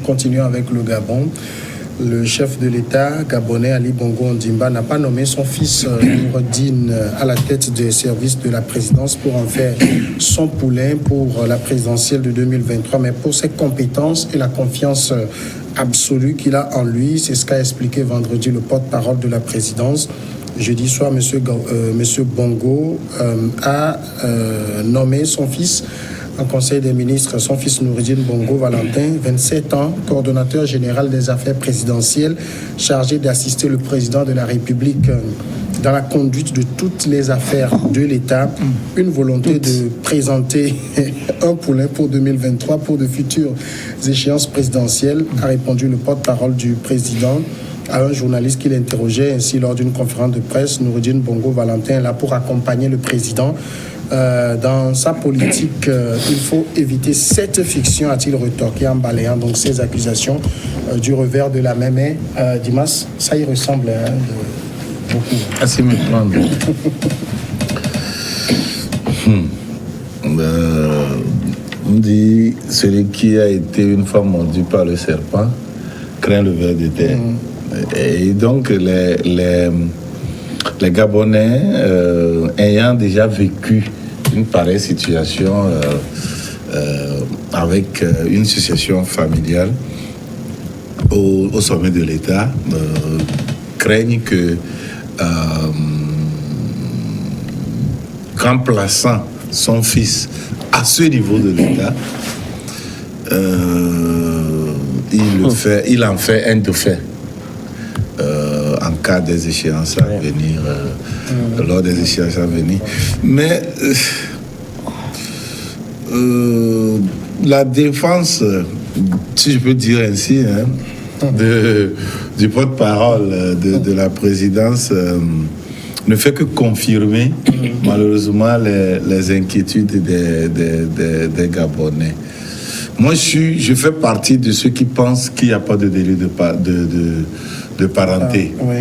continuons avec le Gabon. Le chef de l'État gabonais Ali Bongo Ondimba n'a pas nommé son fils Noureddine à la tête des services de la présidence pour en faire son poulain pour la présidentielle de 2023, mais pour ses compétences et la confiance absolue qu'il a en lui. C'est ce qu'a expliqué vendredi le porte-parole de la présidence. Jeudi soir, Monsieur Bongo a nommé son fils en Conseil des ministres, son fils Noureddine Bongo Valentin, 27 ans, coordonnateur général des affaires présidentielles, chargé d'assister le président de la République dans la conduite de toutes les affaires de l'État. Une volonté de présenter un poulain pour 2023 pour de futures échéances présidentielles, a répondu le porte-parole du président à un journaliste qui l'interrogeait ainsi lors d'une conférence de presse. Noureddine Bongo Valentin est là pour accompagner le président dans sa politique. Il faut éviter cette fiction, a-t-il retorqué en balayant donc ces accusations du revers de la même main. Dimas, ça y ressemble beaucoup. Assez méprendre. On dit celui qui a été une fois mordu par le serpent craint le ver de terre. Et donc les Gabonais ayant déjà vécu une pareille situation avec une succession familiale au sommet de l'État, craignent que remplaçant son fils à ce niveau de l'État, il en fait un dauphin. En cas des échéances à venir, lors des échéances à venir. Mais la défense, si je peux dire ainsi, du porte-parole de la présidence ne fait que confirmer malheureusement les inquiétudes des Gabonais. Moi, je fais partie de ceux qui pensent qu'il n'y a pas de délit de parenté. Oui.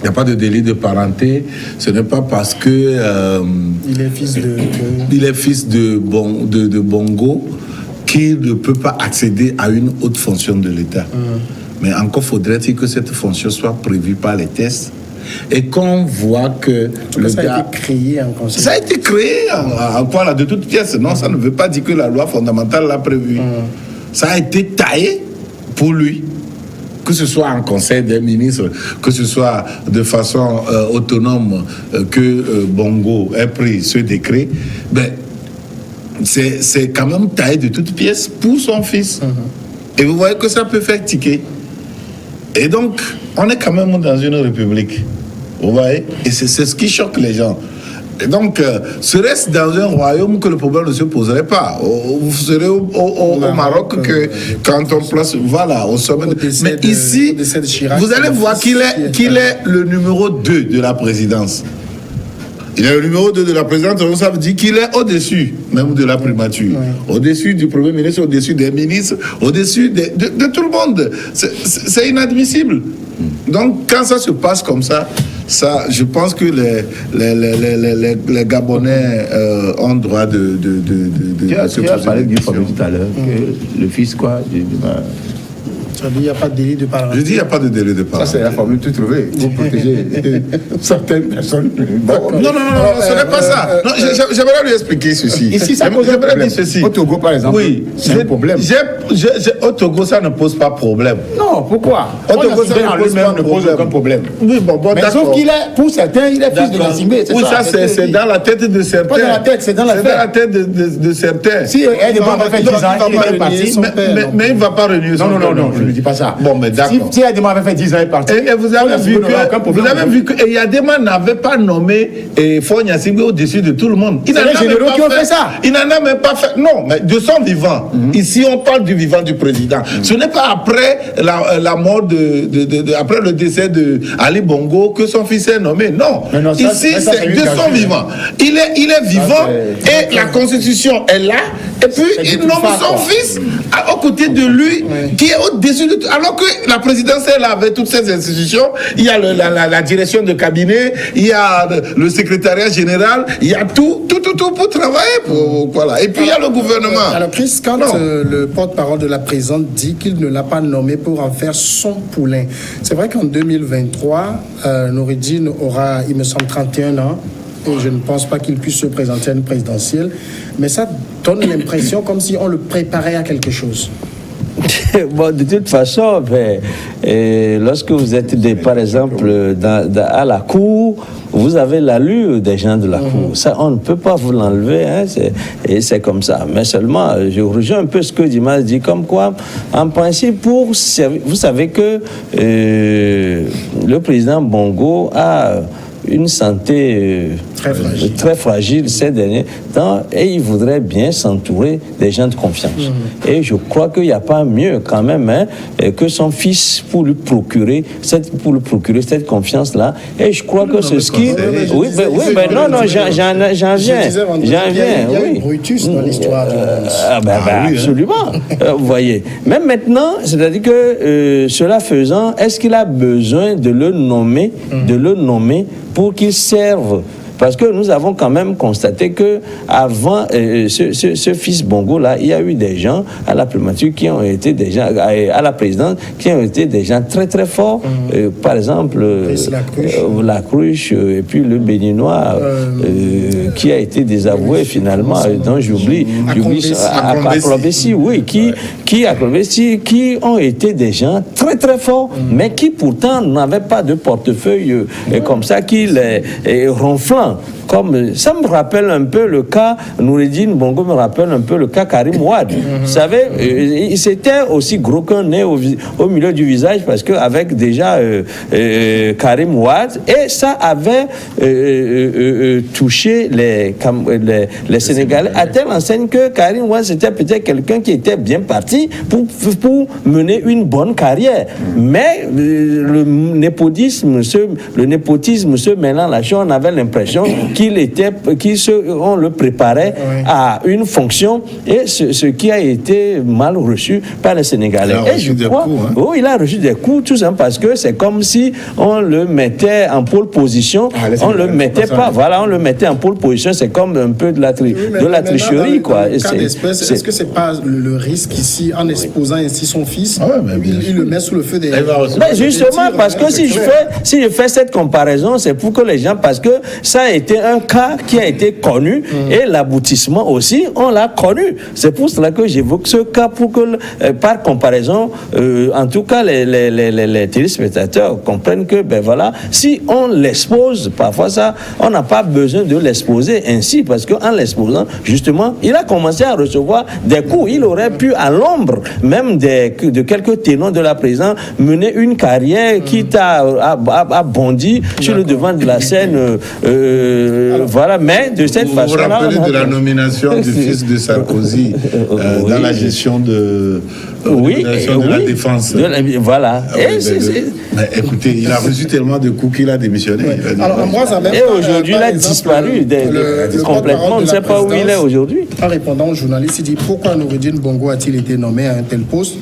Il n'y a pas de délit de parenté. Ce n'est pas parce que il est fils de il est fils de Bongo qu'il ne peut pas accéder à une haute fonction de l'État. Mais encore faudrait-il que cette fonction soit prévue par les tests et qu'on voit que ça a été créé en conseil. Ça a été créé en quoi là, de toute pièce. Non, ça ne veut pas dire que la loi fondamentale l'a prévu. Ça a été taillé pour lui. Que ce soit en Conseil des ministres, que ce soit de façon autonome que Bongo ait pris ce décret, ben, c'est quand même taillé de toutes pièces pour son fils. Et vous voyez que ça peut faire tiquer. Et donc, on est quand même dans une république. Vous voyez? Et c'est ce qui choque les gens. Et donc, serait-ce dans un royaume que le problème ne se poserait pas? Vous serez au Maroc que quand on place, voilà, au sommet. Mais ici, vous allez voir qu'il est le numéro 2 de la présidence. Il est le numéro 2 de la présidence, donc ça veut dire qu'il est au-dessus même de la primature. Au-dessus du Premier ministre, au-dessus des ministres, au-dessus de tout le monde. C'est inadmissible. Donc, quand ça se passe comme ça, je pense que les Gabonais ont droit de se poser. Tu as parlé du fameux tout à l'heure, que le fils quoi Ça dit il n'y a pas de délit de parenté. Je dis il n'y a pas de délit de parenté. Ça, c'est la formule tout trouvée pour protéger certaines personnes. Non, ce n'est pas ça. J'aimerais lui expliquer ceci. Ici, ça pose un problème. Au Togo, par exemple, oui, c'est un problème. Au Togo, ça ne pose pas problème. Non, pourquoi? Au Togo, ça ne pose aucun problème. Oui, bon, mais sauf qu'il est, pour certains, il est fils de Nassingbe. Oui, ça, c'est dans la tête de certains. Pas dans la tête, c'est dans la tête. C'est dans la tête de certains. Si Edemar avait fait 10 ans, il est parti. Mais il ne va pas renier son père. Non, je ne dis pas ça. Bon, mais d'accord. Si Edemar avait fait 10 ans, il est parti. Et vous avez vu que Yadema n'avait pas nommé Fonya Singbe au-dessus de tout le monde. C'est les généraux qui ont fait ça. Il n'en a même pas fait. Non, mais de son vivant. Ici, on parle du vivant du président. Ce n'est pas après la mort après le décès de Ali Bongo que son fils est nommé. Non. Ici, c'est de son vivant. Il est vivant et la Constitution est là. Et puis, il nomme son fils aux côtés de lui qui est au-dessus Alors que la présidence, elle avait toutes ces institutions, il y a la direction de cabinet, il y a le secrétariat général, il y a tout pour travailler. Voilà. Et puis il y a le gouvernement. Alors Chris, quand le porte-parole de la présidente dit qu'il ne l'a pas nommé pour en faire son poulain, c'est vrai qu'en 2023, Noureddine aura, il me semble, 31 ans. Et je ne pense pas qu'il puisse se présenter à une présidentielle. Mais ça donne l'impression comme si on le préparait à quelque chose. Bon, de toute façon, lorsque vous êtes, par exemple, à la cour, vous avez l'allure des gens de la cour. Ça, on ne peut pas vous l'enlever, hein, et c'est comme ça. Mais seulement, je rejoins un peu ce que Dimas dit, comme quoi, en principe, vous savez que le président Bongo a une santé très fragile ces derniers temps, et il voudrait bien s'entourer des gens de confiance. Et je crois qu'il n'y a pas mieux quand même, hein, que son fils pour lui procurer cette confiance-là. Et je crois que c'est ce qui... Oui, j'en viens. Il y a eu Brutus dans l'histoire. Absolument. Vous voyez. Même maintenant, c'est-à-dire que cela faisant, est-ce qu'il a besoin de le nommer pour qu'il serve? Parce que nous avons quand même constaté que avant ce fils Bongo là, il y a eu des gens à la primature qui ont été des gens à la présidence qui ont été des gens très très forts. Par exemple, la Cruche et puis le Béninois qui a été désavoué finalement, dont j'oublie Aklobessi, oui, qui ont été des gens très très forts, mais qui pourtant n'avaient pas de portefeuille comme ça, qui les ronflant. Comme ça me rappelle un peu le cas, Noureddine Bongo me rappelle un peu le cas Karim Wade. Vous savez, c'était aussi gros qu'un nez au milieu du visage, parce qu'avec déjà Karim Wade, et ça avait touché les Sénégalais, à telle enseigne que Karim Wade, c'était peut-être quelqu'un qui était bien parti pour mener une bonne carrière. Mais le népotisme se mêlant la chose, on avait l'impression on le préparait à une fonction, et ce qui a été mal reçu par les Sénégalais. Il a reçu des coups, tout simplement parce que c'est comme si on le mettait en pole position. On le mettait en pole position. C'est comme un peu de la tricherie, quoi. Est-ce que c'est pas le risque ici, en exposant ainsi son fils, il le met sous le feu des... Justement, parce que si je fais cette comparaison, c'est pour que les gens, parce que ça a été un cas qui a été connu, et l'aboutissement aussi, on l'a connu. C'est pour cela que j'évoque ce cas, pour que, par comparaison, en tout cas, les téléspectateurs comprennent que, si on l'expose, parfois ça, on n'a pas besoin de l'exposer ainsi, parce qu'en l'exposant, justement, il a commencé à recevoir des coups. Il aurait pu, à l'ombre même de quelques ténors de la présidence, mener une carrière qui a bondi sur le devant de la scène. Mais de cette façon-là... Vous vous rappelez de la nomination du fils de Sarkozy dans la gestion de la défense. Écoutez, il a reçu tellement de coups qu'il a démissionné. Et aujourd'hui, il a disparu complètement. On ne sait pas où il est aujourd'hui. En répondant au journaliste, il dit pourquoi Noureddine Bongo a-t-il été nommé à un tel poste?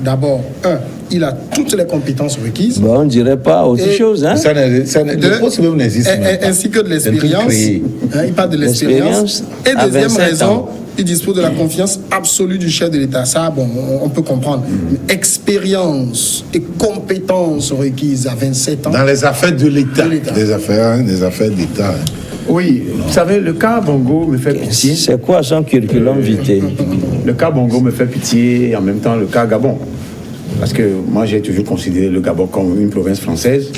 D'abord, il a toutes les compétences requises. On ne dirait pas autre chose. Hein? Le poste même n'existe pas. Ainsi que de l'expérience. Il parle de l'expérience. Et deuxième raison, il dispose de la confiance absolue du chef de l'État. Ça, on peut comprendre. Expérience et compétences requises à 27 ans. Dans les affaires de l'État. Des affaires d'État. Oui, vous savez, le cas Bongo me fait pitié. C'est quoi son curriculum vitae? Le cas Bongo me fait pitié, et en même temps le cas Gabon. Parce que moi, j'ai toujours considéré le Gabon comme une province française.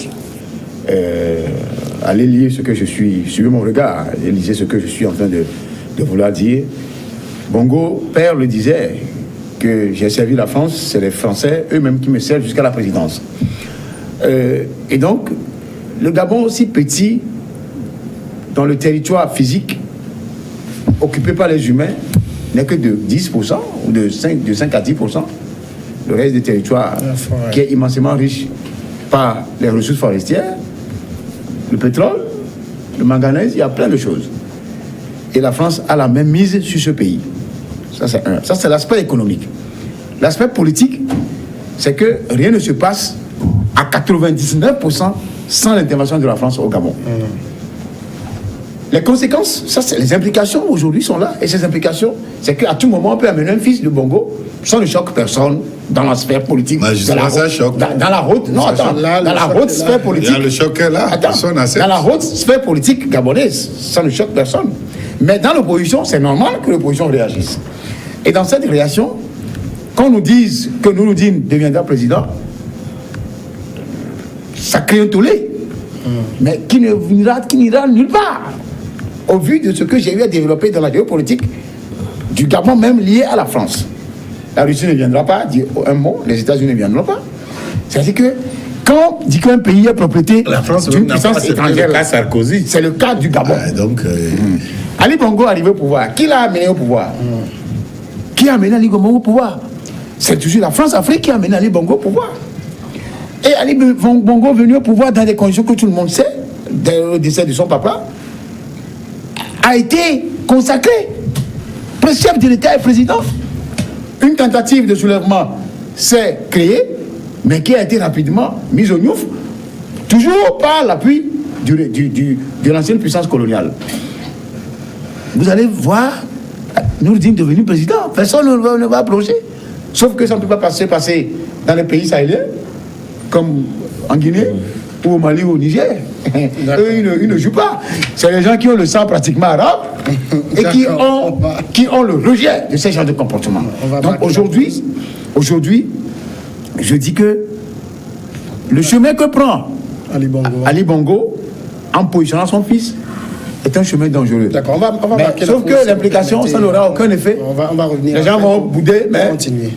Allez lire ce que je suis, suivez mon regard, et lisez ce que je suis en train de vouloir dire. Bongo, père le disait, que j'ai servi la France, c'est les Français eux-mêmes qui me servent jusqu'à la présidence. Et donc, le Gabon aussi petit, dans le territoire physique, occupé par les humains, n'est que de 10%, ou de 5 à 10%. Le reste du territoire, qui est immensément riche par les ressources forestières, le pétrole, le manganèse, il y a plein de choses. Et la France a la même mise sur ce pays. Ça, c'est l'aspect économique. L'aspect politique, c'est que rien ne se passe à 99% sans l'intervention de la France au Gabon. Les conséquences, ça, c'est les implications aujourd'hui sont là. Et ces implications, c'est qu'à tout moment, on peut amener un fils de Bongo, ça ne choque personne dans la sphère politique. Bah, justement, ça choque. Dans la haute, non, attends, là, dans la haute sphère politique. Il y a le choc est là. Attends, Personne n'accepte. dans la haute sphère politique gabonaise, ça ne choque personne. Mais dans l'opposition, c'est normal que l'opposition réagisse. Et dans cette réaction, qu'on nous dise que Nouroudine deviendra président, ça crée un tollé, mais qui n'ira nulle part. Au vu de ce que j'ai eu à développer dans la géopolitique du Gabon, même lié à la France. La Russie ne viendra pas, dit un mot, les États-Unis ne viendront pas. C'est-à-dire que quand on dit qu'un pays est propriété La France d'une n'a pas puissance accepté étrangère, le cas Sarkozy. c'est le cas du Gabon. Donc, Ali Bongo est arrivé au pouvoir. Qui l'a amené au pouvoir? Qui a amené Ali Bongo au pouvoir? C'est toujours la France-Afrique qui a amené Ali Bongo au pouvoir. Et Ali Bongo est venu au pouvoir dans des conditions que tout le monde sait, dès le décès de son papa, a été consacré. Chef de l'État et président. Une tentative de soulèvement s'est créée, mais qui a été rapidement mise au gouffre, toujours par l'appui de l'ancienne puissance coloniale. Vous allez voir Nouroudine devenu président. Personne ne va approcher. Sauf que ça ne peut pas passer dans les pays sahéliens, comme en Guinée, ou au Mali ou au Niger. Eux, ils ne jouent pas. C'est les gens qui ont le sang pratiquement arabe et qui ont le rejet de ces genres de comportements. Donc aujourd'hui, je dis que le chemin que prend Ali Bongo en positionnant son fils est un chemin dangereux. D'accord, on va sauf que l'implication, ça n'aura aucun effet. On va revenir. Les gens vont bouder, mais continuer.